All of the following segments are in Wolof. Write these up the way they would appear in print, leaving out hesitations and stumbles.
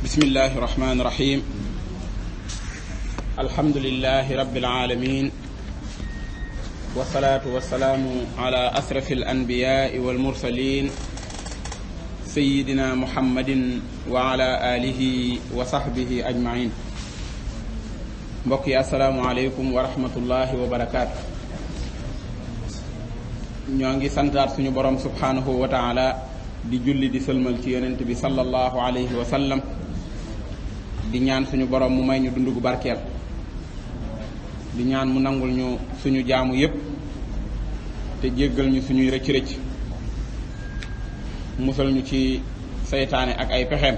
bismillahi irrahmani irrahim alhamdulilahi rabbil alamin wasalaatu wasalaamu ala asrafi alanbiyaai walmursalin sayidina muhammadin wa ala alihi wa sahbihi ajmain mbokk yi asalaamu aleykum wa rahmatullahi wa barakaatu. ñoo ngi santaat suñu borom subhanahu wa taala di julli di sëlmal ci yonent bi sallallahu alayhi wa sallam di ñaan suñu borom mu may ñu dund gu barkeel di ñaan mu nangul ñu suñu jaamu yépp te jéggal ñu suñuy rëcc-rëcc musal ñu ci seytaane ak ay pexeem.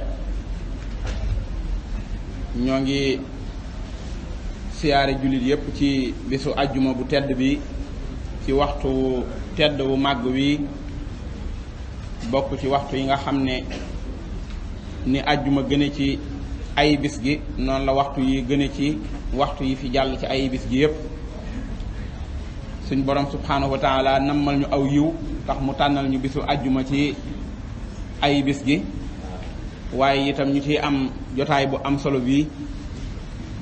ñoo ngi siyaare jullit yépp ci bisu ajjuma bu tedd bi ci waxtu tedd wu màgg wi bokk ci waxtu yi nga xam ne ni ajjuma gëne ci ay bis gi noonu la waxtu yi gëne ci waxtu yi fi jàll ci ay bis gi yépp. suñ borom subhanahu wa taala nammal ñu aw yiw tax mu tànnal ñu bisu ajjuma ci ay bis gi waaye itam ñu ciy am jotaay bu am solo bii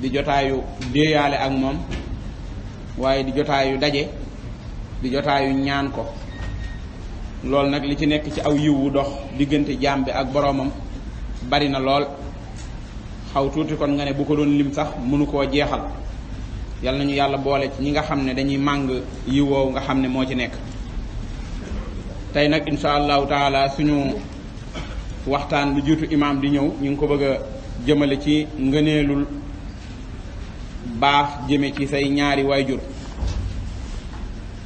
di jotaayu déeyaale ak moom waaye di jotaayu daje di jotaayu ñaan ko. loolu nag li ci nekk ci aw yiw wu dox diggante jaam bi ak boroomam bari na lool xaw tuuti kon nga ne bu ko doon lim sax mënu koo jeexal. yal nañu yàlla boole ci ñi nga xam ne dañuy màng yiw woowu nga xam ne moo ci nekk. tey nag insha allahu taala suñu waxtaan lu jiitu imaam di ñëw ñu ngi ko bëgg a jëmale ci ngëneelul baax jëme ci say ñaari waajur.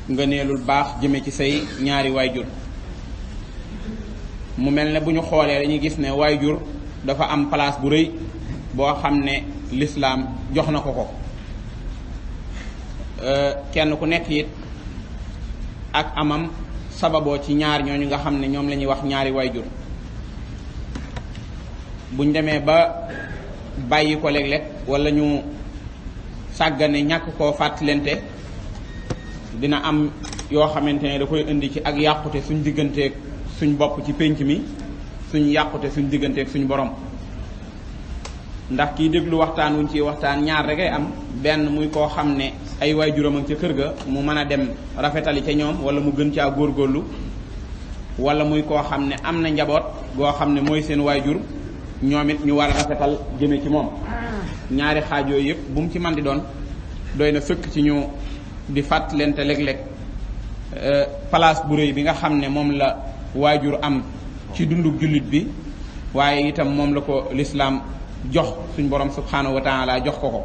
ngëneelul baax jëme ci say ñaari waajur mu mel ne bu ñu xoolee dañuy gis ne waajur dafa am place bu rëy boo xam ne lislaam jox na ko ko. kenn ku nekk it ak amam sababoo ci ñaar ñooñu nga xam ne ñoom la ñuy wax ñaari waajur. buñ demee ba bàyyi ko léeg-léeg wala ñu sàggane ñàkk koo fàttalente dina am yoo xamante ne da koy indi ci ak yàqute suñ digganteeg suñ bopp ci pénc mi suñ yàqute suñ digganteeg suñ borom. ndax kiy déglu waxtaan wuñ ci waxtaan ñaar rek ay am benn muy koo xam ne ay waajuram ak ca kër ga mu mën a dem rafetali ca ñoom wala mu gën caa góorgóorlu wala muy koo xam ne am na njaboot goo xam ne mooy seen waajur ñoom it ñu war a rafetal jëme ci moom. ñaari xaaj yooyu yëpp bu mu ci man di doon doy na sëkk ci ñu di fàttalente léeg-léeg place bu rëy bi nga xam ne moom la waajur am ci dundug jullit bi waaye itam moom la ko lislaam jox suñ borom subhanahu wa taala jox ko ko.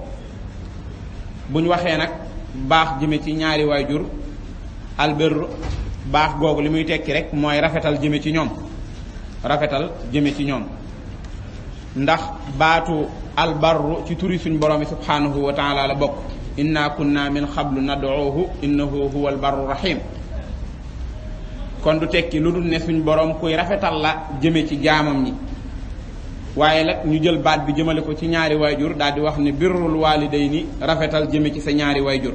bu ñu waxee nag baax jëme ci ñaari waajur albir baax googu li muy tekki rek mooy rafetal jëme ci ñoom. rafetal jëme ci ñoom ndax baatu albarru ci turi suñ borom subhanahu wa taala la bokk. inna kunna min xablu nad'uuhu innahu huwa albarru rahim. kon du tekki lu dul ne suñ borom kuy rafetal la jëme ci jaamam ñi. waaye nag ñu jël baat bi jëmale ko ci ñaari waajur daal di wax ne birrul waalidayni rafetal jëme ci sa ñaari waajur.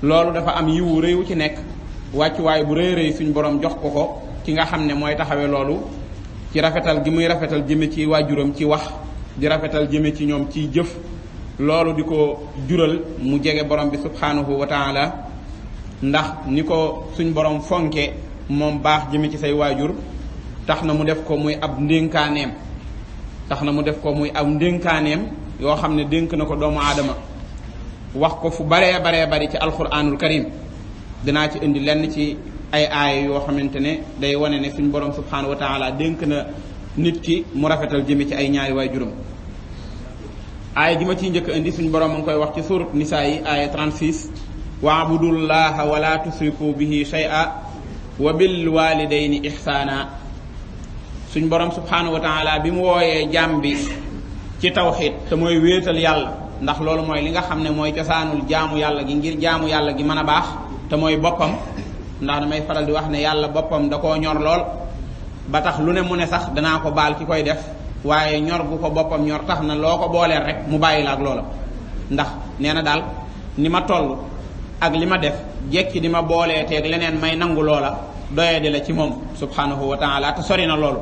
loolu dafa am yiwu rëy wu ci nekk wàccuwaay bu rëy rëy suñ borom jox ko ko ci nga xam ne mooy taxawe loolu ci rafetal gi muy rafetal jëme ci waajuram ci wax di rafetal jëme ci ñoom ciy jëf. loolu di ko jural mu jege borom bi subhanahu wa taala ndax ni ko suñ borom fonke moom baax jëme ci say waajur tax na mu def ko muy ab ndénkaaneem. yoo xam ne dénk na ko doomu aadama wax ko fu baree bari ci alquranul karim. dinaa ci indi lenn ci ay aaya yoo xamante ne day wane ne suñ borom subhanahu wa taala dénk na nit ki mu rafetal jëme ci ay ñaari waajuram. aaya ji ma ciy njëkk indi suñ borom mu ngi koy wax ci surat nisaa yi aaya 36 waabudullaha wala tusriku bihi shay'a wa bil walidayni ihsaana. suñ borom subhanahu wa taala bi mu wooyee jaam bi ci tawxid te mooy wéetal yàlla ndax loolu mooy li nga xam ne mooy cosaanul jaamu yàlla gi ngir jaamu yàlla gi mën a baax te mooy boppam. ndax damay faral di wax ne yàlla boppam da koo ñor lool ba tax lu ne mu ne sax danaa ko baal ki koy def waaye ñor gu ko boppam ñor tax na loo ko booleel rek mu bàyyi la ak loola. ndax nee na daal ni ma toll ak li ma def jekki di ma boolee teeg leneen may nangu loola doye di la ci moom subhanahu wa taala te sori na loolu.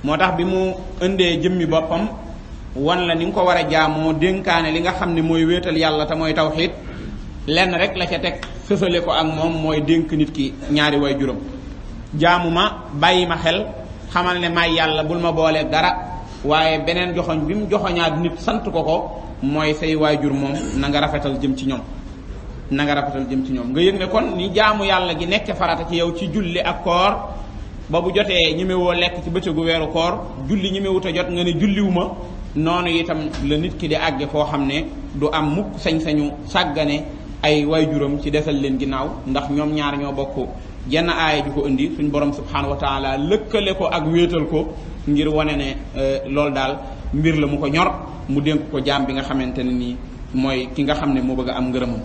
moo tax bi mu indee jëmmi boppam wan la ni nga ko war a jaamoo dénkaane li nga xam ne mooy wéetal yàlla te mooy tawxiid lenn rek la ca teg sësale ko ak moom mooy dénk nit ki ñaari way juróom jaamu ma bàyyi ma xel xamal ne may yàlla bul ma boolee dara waaye beneen joxoñ bi mu joxoñaat nit sant ko mooy say waajur moom na nga rafetal jëm ci ñoom na nga rafetal jëm ci ñoom nga yëg ne kon ni jaamu yàlla gi nekk farata ci yow ci julli ak koor ba bu jotee ñemewoo lekk ci bëccëgu weeru koor julli ñemewut a jot nga ne julliwu ma noonu itam la nit ki di àgge foo xam ne du am mukk sañ-sañu sàggane ay waajuram ci desal leen ginnaaw ndax ñoom ñaar ñoo bokk jenn aaya ju ko indi suñ borom subhanahu wa taala lëkkale ko ak wéetal ko ngir wane ne loolu daal mbir la mu ko ñor mu dénk ko jaam bi nga xamante ne nii mooy ki nga xam ne moo bëgg a am ngërëmam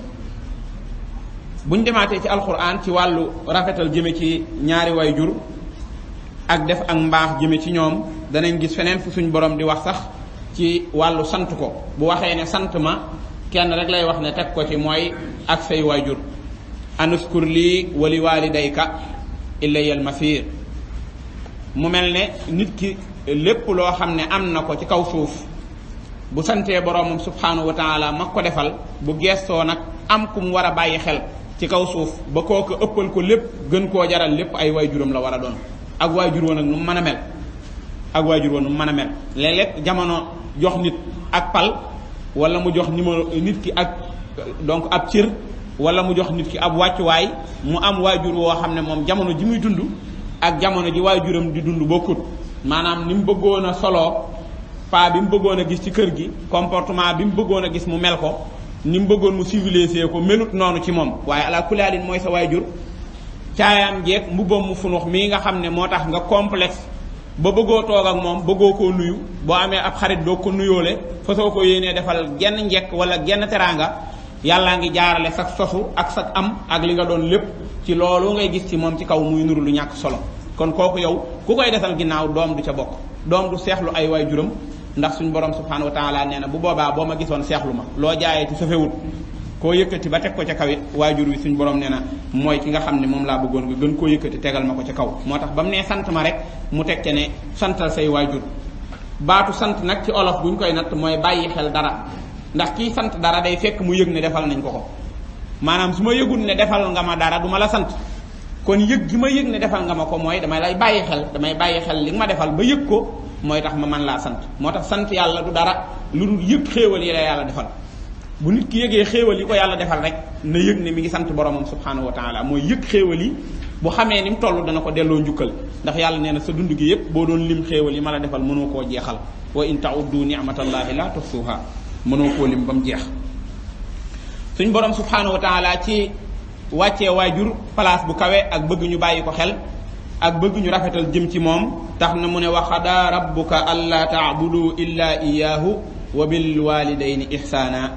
buñ demaatee ci alquran ci wàllu rafetal jëme ci ñaari waajur ak def ak mbaax jëme ci ñoom danañ gis feneen fu suñ borom di wax sax ci wàllu sant ko bu waxee ne sant ma kenn rek lay wax ne teg ko ci mooy ak say waajur anuskur lii wali walidayka ilayal masir mu mel ne nit ki lépp loo xam ne am na ko ci kaw suuf bu santee boroomam subhanahu wa taala ma ko defal bu geestoo nag am ku mu war a bàyyi xel ci kaw suuf ba kooku ëppal ko lépp gën koo jaral lépp ay waajuram la war a doon ak waajur woon ak nu mu mën a mel ak waajur woon nu mu mën a mel léeg-léeg jamono jox nit ak pal wala mu jox numéro nit ki ak donc ab cër wala mu jox nit ki ab wàccuwaay mu am waajur woo xam ne moom jamono ji muy dund ak jamono ji waajuram di dund bokkut maanaam ni mu bëggoon a soloo pa bi mu bëggoon a gis ci kër gi comportement bi mu bëggoon a gis mu mel ko ni mu bëggoon mu civilisé ko melut noonu ci moom waaye ala kulaalin mooy sa waajur caayaam jeeg mbubbam mu funux mii nga xam ne moo tax nga complexe ba bëggoo toog ak moom bëggoo koo nuyu boo amee ab xarit doo ko nuyoole fa soo ko yéenee defal genn njekk wala genn teraanga yàllaa ngi jaarale sag sosu ak sag am ak li nga doon lépp ci loolu ngay gis ci moom ci kaw muy nuru lu ñàkk solo kon kooku yow ku koy defal ginnaaw doom du ca bokk doom du seexlu ay waajuram ndax suñ borom subhanahu wa taala nee na bu boobaa boo ma gisoon seexlu ma loo jaayee ci safewut koo yëkkati ba teg ko ca kawit waajur wi suñ borom nee na mooy ki nga xam ne moom laa bëggoon nga gën koo yëkkati tegal ma ko ca kaw moo tax ba mu nee sant ma rek mu teg ca ne santal say waajur baatu sant nag ci olof buñ koy natt mooy bàyyi xel dara ndax kii sant dara day fekk mu yëg ne defal nañ ko maanaam su ma yëgul ne defal nga ma dara du ma la sant kon yëg gi ma yëg ne defal nga ma ko mooy damay lay bàyyi xel damay bàyyi xel li nga ma defal ba yëg ko mooy tax ma mën laa sant moo tax sant yàlla du dara lu dul yëg xéewal yi la yàlla defal bu nit ki yëgee xéewal yi ko yàlla defal rek na yëg ne mi ngi sant boromam subhanahu wa taala mooy yëg xéewal yi bu xamee ni mu toll dana ko delloo njukkal ndax yàlla nee na sa dund gi yépp boo doon lim xéewal yi ma la defal mënoo koo jeexal wa in ta'uddu ni'matallahi la tuhsuha mënoo koo lim ba mu jeex suñ borom subhanahu wa taala ci wàccee waajur place bu kawe ak bëgg ñu bàyyi ko xel ak bëgg ñu rafetal jëm ci moom tax na mu ne wa qadaa rabbuka alla ta'budu illa iyyahu wa bil walidayni ihsana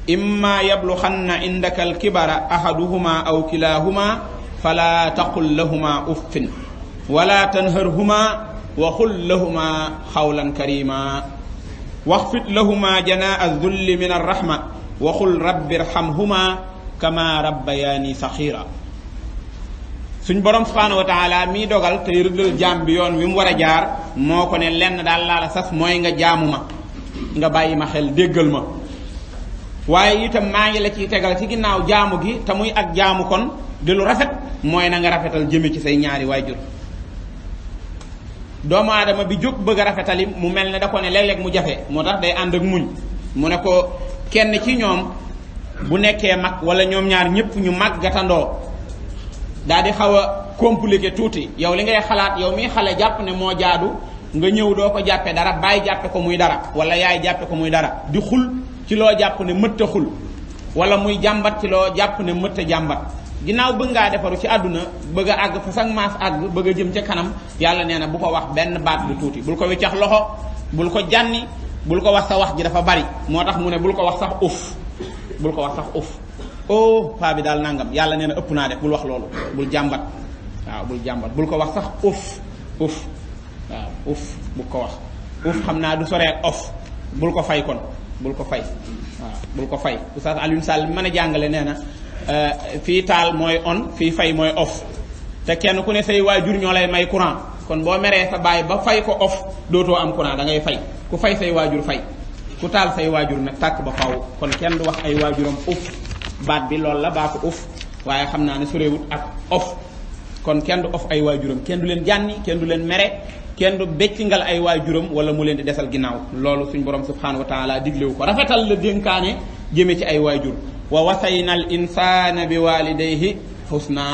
imma yablughanna indaka al-kibara ahaduhuma aw kilahuma fala taqul lahuma uffin wala tanharhuma wa qul lahuma qawlan karima waxfid lahuma janaa'a adh-dhulli min ar-rahma wa qul rabbi irhamhuma kama rabbayani saxira suñ borom subhanahu wa taala mii dogal tey rëddal jaam bi yoon wi mu war a jaar moo ko ne lenn daal laa la sas mooy nga jaamu ma nga bàyyi ma xel déggal ma waaye itam maa ngi la ciy tegal ci ginnaaw jaamu gi te muy ak jaamu kon di lu rafet mooy na nga rafetal jëme ci say ñaari waajur doomu aadama bi jóg bëgg a rafetali mu mel ne da ko ne léeg-léeg mu jafe moo tax day ànd ak muñ mu ne ko kenn ci ñoom bu nekkee mag wala ñoom ñaar ñëpp ñu màggatandoo daal di xaw a compliqué tuuti yow li ngay xalaat yow mi xale jàpp ne moo jaadu nga ñëw doo ko jàppe dara bàyyi jàppe ko muy dara wala yaay jàppe ko muy dara di xul ci loo jàpp ne mëtt a xul wala muy jàmbat ci loo jàpp ne mëtt a jàmbat ginnaaw bëgg ngaa defaru ci àdduna bëgg a àgg fa sag maas àgg bëgg a jëm ca kanam yàlla nee na bu ko wax benn baat bu tuuti bul ko wiccax loxo bul ko jànni bul ko wax sa wax ji dafa bari moo tax mu ne bul ko wax sax uf bul ko wax sax uf oh paa bi daal nangam yàlla nee na ëpp naa def bul wax loolu bul jàmbat waaw bul jàmbat bul ko wax sax uf waaw uf bul ko wax uf xam naa du soree of bul ko fay kon bul ko fay waaw bul ko fay Oustaz Alioune Sall bi mën a jàngale nee na fii taal mooy on fii fay mooy off te kenn ku ne say waajur ñoo lay may courant kon boo meree sa baay ba fay ko of dootoo am courant da ngay fay ku fay say waajur fay ku taal say waajur nag tàkk ba faw kon kenn du wax ay waajuram uf baat bi loolu la baatu uf waaye xam naa ne sorewut ak of kon kenn du of ay waajuram kenn du leen jànni kenn du leen mere kenn du beccingal ay waajuram wala mu leen di desal ginnaaw loolu suñ borom subhanahu wa taala diglewu ko rafetal la dénkaane jëme ci ay waajur wa wasayna al insana bi walidayhi husna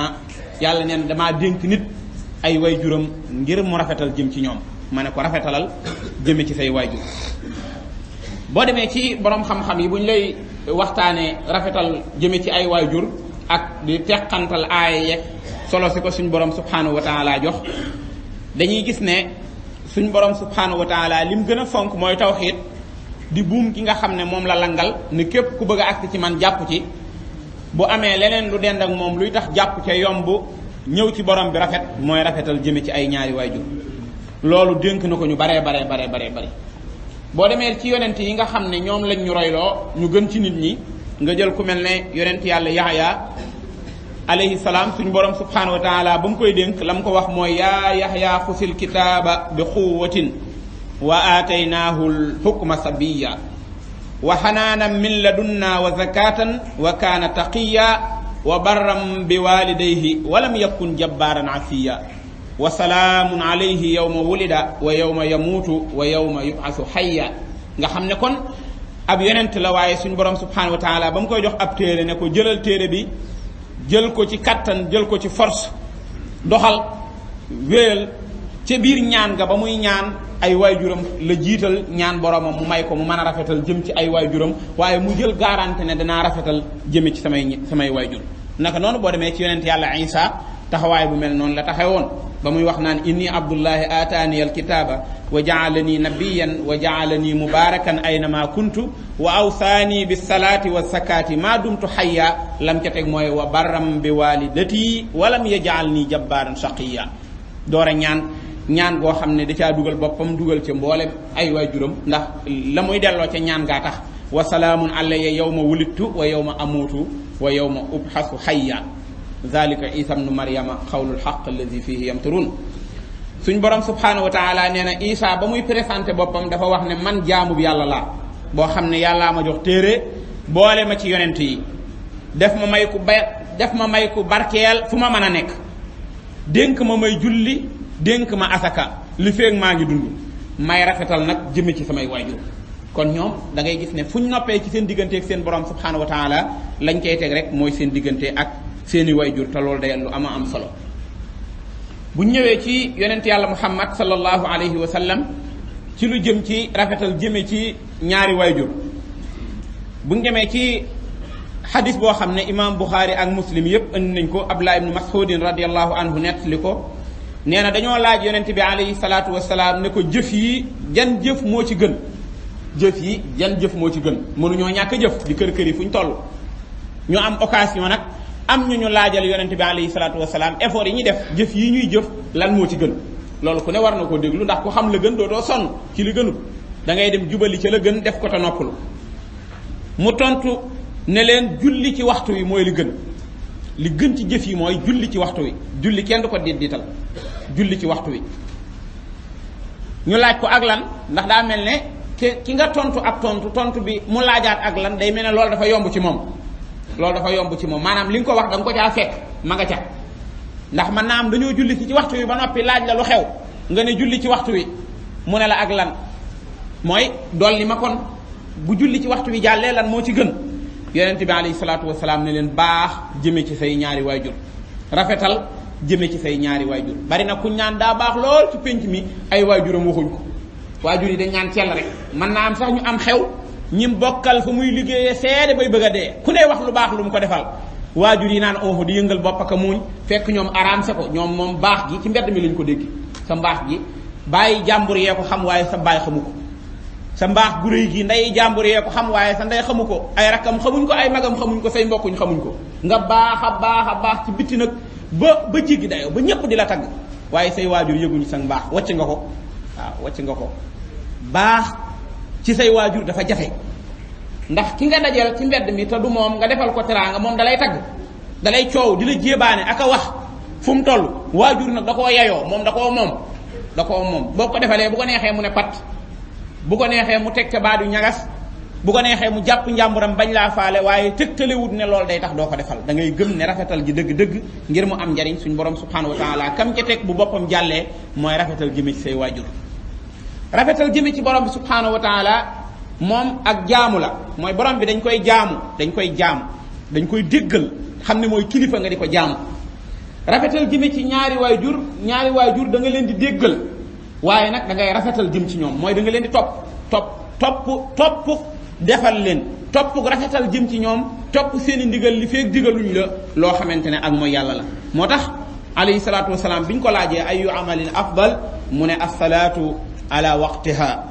yàlla neen damaa dénk nit ay waajuram ngir mu rafetal jëm ci ñoom ma ne ko rafetalal jëme ci say waajur boo demee ci borom xam-xam yi bu ñu lay waxtaanee rafetal jëme ci ay waajur ak di teqantal aaya yeeg solo si ko suñ borom subhanahu wa taala jox dañuy gis ne suñ borom subhanahu wa taala lim gën a fonk mooy tawxiid di buum gi nga xam ne moom la langal ne képp ku bëgg a agsi ci man jàpp ci bu amee leneen lu dend ak moom luy tax jàpp ca yomb ñëw ci borom bi rafet mooy rafetal jëme ci ay ñaari waajur loolu dénk na ko ñu baree bari boo demee ci yonent yi nga xam ne ñoom lañ ñu royloo ñu gën ci nit ñi nga jël ku mel ne yonent yàlla Yaxya alayhi salaam suñu borom subhanahu wa taala ba mu koy dénk la mu ko wax mooy yaa Yaxya xusil kitaaba bi quwwatin wa aataynaahu lxukma sabiya wa xanaanan min ladunna wa zakatan wa kaana taqiya wa barram bi walidayhi wa lam yakun jabbaaran asiya wa salaamun alayhi yawma wulida wa yawma yamuutu wa yawma yub'asu hayya nga xam ne kon ab yonent la waaye suñu borom subhanahu wa taala ba mu koy jox ab téere ne ko jëlal téere bi jël ko ci kattan jël ko ci force doxal wéyal ca biir ñaan ga ba muy ñaan ay waajuram la jiital ñaan boromam mu may ko mu mën a rafetal jëm ci ay waajuram waaye mu jël garanti ne danaa rafetal jëme ci samay waajur naka noonu boo demee ci yonent yàlla Isa taxawaay bu mel noonu la taxawoon ba muy wax naan inni abdullahi aataani alkitaaba wa jaalani nabiyan wa jaalani mubarakan aynama kuntu wa awsaani bisalaati wa sakaati maa dumtu xayya lam ca teg mooy wa barram bi walidati walam yajaalni jabbaaran shaqiya doora ñaan goo xam ne da caa dugal boppam dugal ca mboolem ay waajuram ndax la muy delloo ca ñaan gaa tax wa salaamun alayya yawma wulidtu wa yawma amuutu wa yawma ubxasu xayya zalika isa bnu maryama xawlul xaq allazi fihi yamturun suñ borom subhanahu wa taala nee na isa ba muy présenté boppam dafa wax ne man jaamu bi yàlla laa boo xam ne yàllaa ma jox téere boole ma ci yonent yi def ma may ku barkeel fu ma mën a nekk dénk ma may julli dénk ma asaka li feeg maa ngi dund may rafetal nag jëme ci samay waajur kon ñoom da ngay gis ne fu ñu noppee ci seen diggante ak seen borom subhanahu wa taala lañ koy teg rek mooy seen diggante ak seeni waajur te loolu day lu am solo bu ñëwee ci yonent yàlla muhammad sallallahu alayhi wa sallam ci lu jëm ci rafetal jëme ci ñaari waajur bu ñu demee ci xadis boo xam ne imam Bukhari ak muslim yépp indi nañ ko Abdullah ibn Mas'udin radiyallahu anhu nettali ko nee na dañoo laaj yonent bi alayhi salaatu wasalaam ne ko jëf yi jan jëf moo ci gën jëf yi jan jëf moo ci gën mënuñoo ñàkk jëf di kër yi fu ñu toll ñu am occasion nag am ñu laajal yonent bi alayhi salaatu wasalaam effort yi ñuy def jëf yi ñuy jëf lan moo ci gën loolu ku ne war na koo déglu ndax ku xam la gën dootoo sonn ci li gënut da ngay dem jubali ca la gën def ko te noppalu mu tontu ne leen julli ci waxtu wi mooy li gën ci jëf yi mooy julli ci waxtu wi julli kenn du ko diital julli ci waxtu wi ñu laaj ko ak lan ndax daa mel ne ki nga tontu ak tontu bi mu laajaat ak lan day mel ne loolu dafa yomb ci moom maanaam li nga ko wax da nga ko caa fekk ma nga ca ndax man naa am dañoo julli ci waxtu wi ba noppi laaj la lu xew nga ne julli ci waxtu wi mu ne la ak lan mooy dolli ma kon bu julli ci waxtu wi jàllee lan moo ci gën yonent bi alayhi salaatu wasalaam ne leen baax jëme ci say ñaari waajur rafetal jëme ci say ñaari waajur bari na ku ñaan daa baax lool ci pénc mi ay waajuram waxuñ ko waajur yi dañ ñaan cell rek mën naa am sax ñu am xew ñim bokkal fa muy liggéeyee seede bay bëgg a dee ku ne wax lu baax lu mu ko defal waajur yi naan oofu di yëngal bopp ak a muuñ fekk ñoom araamse ko ñoom moom baax gi ci mbedd mi lañ ko dégg sa mbaax gi bàyyi jàmbur yee ko xam waaye sa baay xamu ko sa mbaax gu réy gi nday jàmbur yee ko xam waaye sa ndey xamu ko ay rakkam xamuñ ko ay magam xamuñ ko say mbokkuñ xamuñ ko nga baax a baax ci bitti nag ba jéggi dayoo ba ñëpp di la tagg waaye say waajur yëguñu sa mbaax wàcc nga ko waaw wàcc nga ko baax ci say waajur dafa jafe ndax ki nga dajeel ci mbedd mi te du moom nga defal ko teraanga moom dalay tagg dalay coow di la jéebaane ak a wax fu mu toll waajur nag da koo yayoo moom da koo moom da koo moom boo ko defalee bu ko neexee mu ne pat bu ko neexee mu teg ca baadu ñagas bu ko neexee mu jàpp njàmburam bañ laa faale waaye tëgtalewut ne loolu day tax doo ko defal da ngay gëm ne rafetal gi dëgg-dëgg ngir mu am njariñ suñ borom subhanahu wa taala kam ca teg bu boppam jàllee mooy rafetal jëme ci say waajur rafetal jëme ci borom bi subhanahu wa taala moom ak jaamu la mooy borom bi dañ koy jaamu dañ koy déggal xam ne mooy kilifa nga di ko jaamu rafetal jëme ci ñaari waajur da nga leen di déggal waaye nag da ngay rafetal jëm ci ñoom mooy da nga leen di topp defal leen topp rafetal jëm ci ñoom topp seeni ndigal li feek digaluñ la loo xamante ne ak mooy yàlla la moo tax alayhi salaatu wasalaam biñ ko laajee ayu amalin afdal mu ne assalaatu ala waqtiha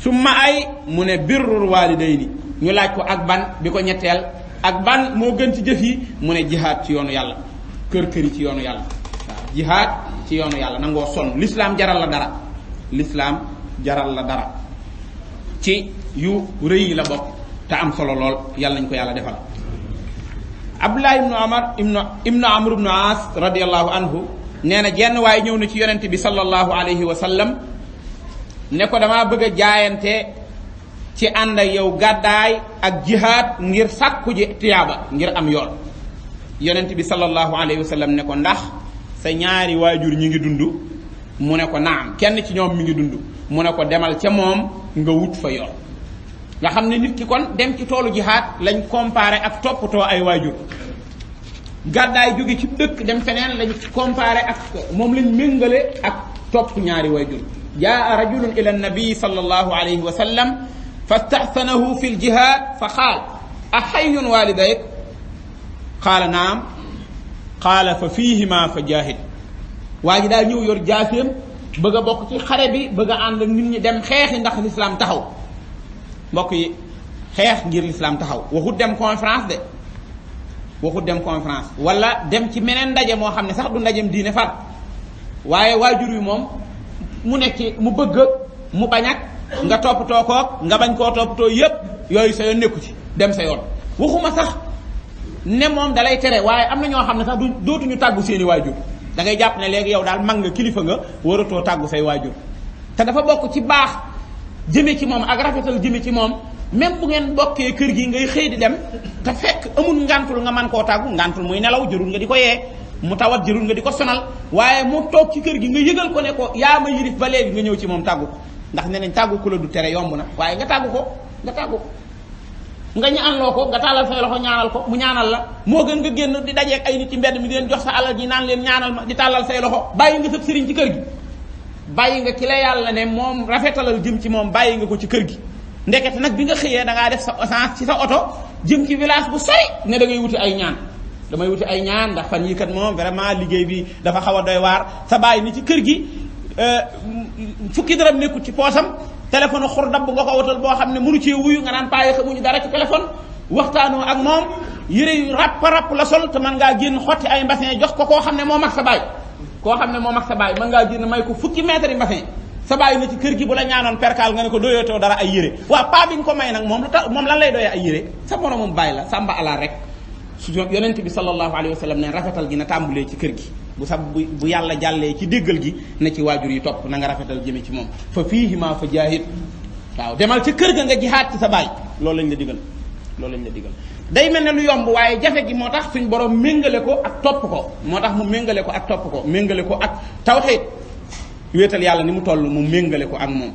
summa ay mu ne birrul walidayni ñu laaj ko ak ban bi ko ñetteel ak ban moo gën ci jëf yi mu ne jihaad ci yoonu yàlla kër-këri ci yoonu yàlla waaw jihaad ci yoonu yàlla nangoo sonn l'islam jaral la dara ci yu rëy yi la bokk te am solo lool yàlla nañ ko yàlla defal Abdullah ibnu Amr ibnu As radiyallahu anhu nee na jenn waaye ñëw na ci yonente bi sallallahu alayhi wa sallam ne ko damaa bëgg a jaayante ci ànd ak yow gàddaay ak jihaad ngir sàkku ji tiyaaba ngir am yoon yonente bi sallallahu alayhi wa sallam ne ko ndax sa ñaari waajur ñi ngi dund mu ne ko naam kenn ci ñoom mi ngi dund mu ne ko demal ca moom nga wut fa yoon nga xam ne nit ki kon dem ci toolu jihaad lañ comparé ak toppatoo ay waajur gàddaay jóge ci dëkk dem feneen lañ comparé ak moom lañ méngale ak topp ñaari waajur jaa rajulun ila nabii sallallahu alayhi wa sallam fastahsanahu fi ljihad fa qaal axayyun walidayk qaala naam qaala fa fihima fa jaahid waa ji daa ñëw yor jaaseem bëgg a bokk ci xare bi bëgg a ànd ak nit ñi dem xeexi ndax lislaam taxaw mbokk yi xeex ngir lislaam taxaw waxut dem conférence wala dem ci meneen ndaje moo xam ne sax du ndajem diine far waaye waajur wi moom mu nekk mu bëgg mu bañ ak nga toppatoo kook nga bañ koo toppatoo yépp yooyu sa yoon nekku ci dem sa yoon waxuma sax ne moom dalay tere waaye am na ñoo xam ne sax dootuñu tàggu seeni waajur da ngay jàpp ne léegi yow daal mag nga kilifa nga waratoo tàggu say waajur te dafa bokk ci baax jëme ci moom ak rafetal jëme ci moom même bu ngeen bokkee kër gi ngay xëy di dem te fekk amul ngantul nga man koo tàggu ngantul muy nelaw jërul nga di ko yee mu tawat jërul nga di ko sonal waaye mu toog ci kër gi nga yëgal ko ne ko yaa ma yilif ba léegi nga ñëw ci moom tàggu ko ndax ne nañ tàggu ko la du tere yomb na waaye nga tàggu ko nga ñaanloo ko nga tàllal say loxo ñaanal ko mu ñaanal la moo gën nga génn di dajeeg ay nit ci mbedd mi di leen jox sa alal ji naan leen ñaanal ma di tàllal say loxo bàyyi nga sëb sëriñ ci kër gi bàyyi nga ki la yàlla ne moom rafetalal jëm ci moom bàyyi nga ko ci kër gi ndekete nag bi nga xëyee da ngaa def sa essence ci sa oto jëm ci village bu sori ne da ngay wuti ay ñaan damay wuti ay ñaan ndax fan yii kat moom vraiment liggéey bi dafa xaw a doy waar sa bàyyi ni ci kër gi fukki dërëm nekkul ci poosam téléphone xur dabb nga ko wutal boo xam ne mënu cee wuyu nga naan paaye xamuñu dara ci téléphone waxtaanoo ak moom yére yu rapp la sol te mën ngaa génn xotti ay mbasin jox ko koo xam ne moo mag sa baay mën ngaa génn may ko fukki mètre yi mbasin sa baay na ci kër gi bu la ñaanoon perkaal nga ne ko doyatoo dara ay yére waaw paa bi nga ko may nag moom lan lay doyee ay yére sa moromum baay la sàmba ala rek su yonent bi sallallahu alayhi wa sallam ne rafetal gi na tàmbulee ci kër gi bu yàlla jàllee ci déggal gi na ci waajur yi topp na nga rafetal jëme ci moom fa fiihima fa jaahid waaw demal ci kër ga nga jihaad ci sa baay loolu lañ la digal day mel ne lu yomb waaye jafe gi moo tax suñ borom méngale ko ak topp ko méngale ko ak tawxiid wéetal yàlla ni mu toll mu méngale ko ak moom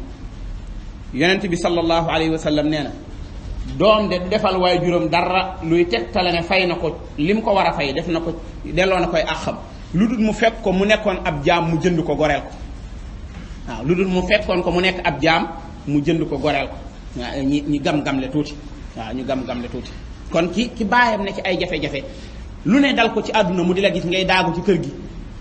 yonent bi sallallahu alayhi wa sallam nee na doom de defal waaye juróom dara luy tegtale ne fay na ko lim ko war a fay def na ko delloo na koy àqam lu dul mu fekk ko mu nekkoon ab jaam mu jënd ko goreel ko waaw lu dul mu fekkoon ko mu nekk ab jaam mu jënd ko goreel ko waaw ñi gam-gamle tuuti kon ki baayam ne ci ay jafe-jafe lu ne dal ko ci àdduna mu di la gis ngay daagu ci kër gi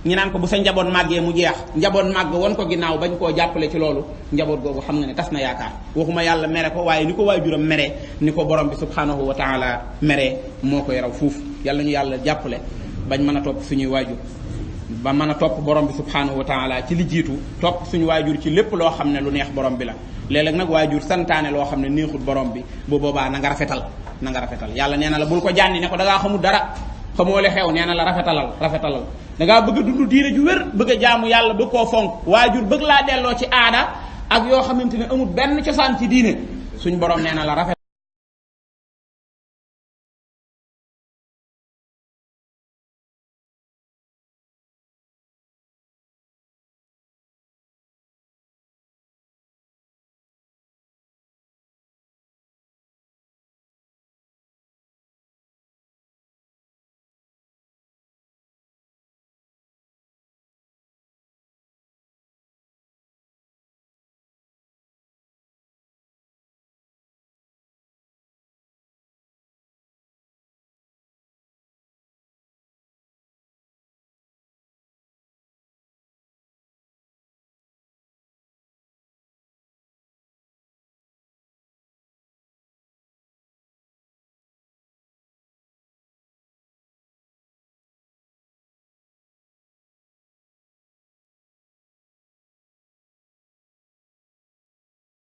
ñi naan ko bu sa njaboot màggee mu jeex njaboot màgg won ko ginnaaw bañ koo jàppale ci loolu njaboot googu xam nga ne tas na yaakaar waxuma yàlla mere ko waaye ni ko waajuram meree ni ko borom bi subhanahu wa taala meree moo koy raw fuuf yàlla ñu yàlla jàppale bañ mën a topp suñuy waajur ba mën a topp borom bi subhanahu wa taala ci li jiitu topp suñu waajur ci lépp loo xam ne lu neex borom bi la léeg-léeg nag waajur santaane loo xam ne neexut borom bi bu boobaa na nga rafetal yàlla nee na la bul ko jànni ne ko da ngaa xamul dara xamoo li xew nee na la rafetalal da ngaa bëgg a dund diine ju wér bëgg a jaamu yàlla bëgg koo fonk waajur bëgg laa delloo ci aada ak yoo xamante ne amul benn cosaan ci diine suñ borom nee na la rafet